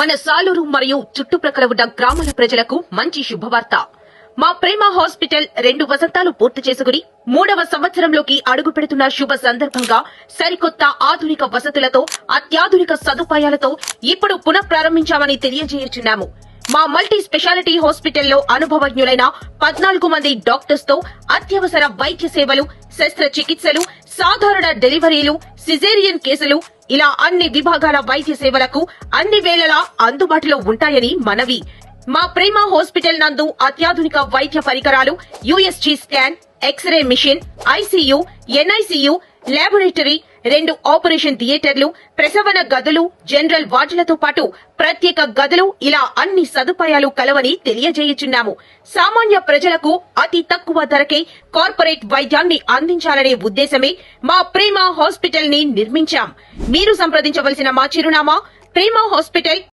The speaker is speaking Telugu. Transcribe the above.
మన సాలూరు మరియు చుట్టుప్రక్కల ఉన్న గ్రామాల ప్రజలకు మంచి శుభవార్త. మా ప్రేమ హాస్పిటల్ 2 వసంతాలు పూర్తి చేసుకుని 3వ సంవత్సరంలోకి అడుగు పెడుతున్న శుభ సందర్భంగా సరికొత్త ఆధునిక వసతులతో అత్యాధునిక సదుపాయాలతో ఇప్పుడు పునః ప్రారంభించామని తెలియజేయుచున్నాము. మా మల్టీ స్పెషాలిటీ హాస్పిటల్లో అనుభవజ్ఞులైన 14 మంది డాక్టర్స్ తో అత్యవసర వైద్య సేవలు, శస్త్రచికిత్సలు, సాధారణ డెలివరీలు, సిజేరియన్ కేసులు ఇలా అన్ని విభాగాల వైద్య సేవలకు అన్ని వేళలా అందుబాటులో ఉంటాయని మనవి. మా ప్రేమ హాస్పిటల్ నందు అత్యాధునిక వైద్య పరికరాలు, USG scan, X-ray machine, ICU, NICU, laboratory, 2 operation థియేటర్లు, ప్రసవన గదులు, జనరల్ వార్డులతో పాటు ప్రత్యేక గదులు ఇలా అన్ని సదుపాయాలు కలవని తెలియజేయుచున్నాము. సామాన్య ప్రజలకు అతి తక్కువ ధరకే కార్పొరేట్ వైద్యాన్ని అందించాలనే ఉద్దేశమే మా ప్రేమ హాస్పిటల్ ని నిర్మించాం. మీరు సంప్రదించవలసిన మా చిరునామా ప్రేమ హాస్పిటల్,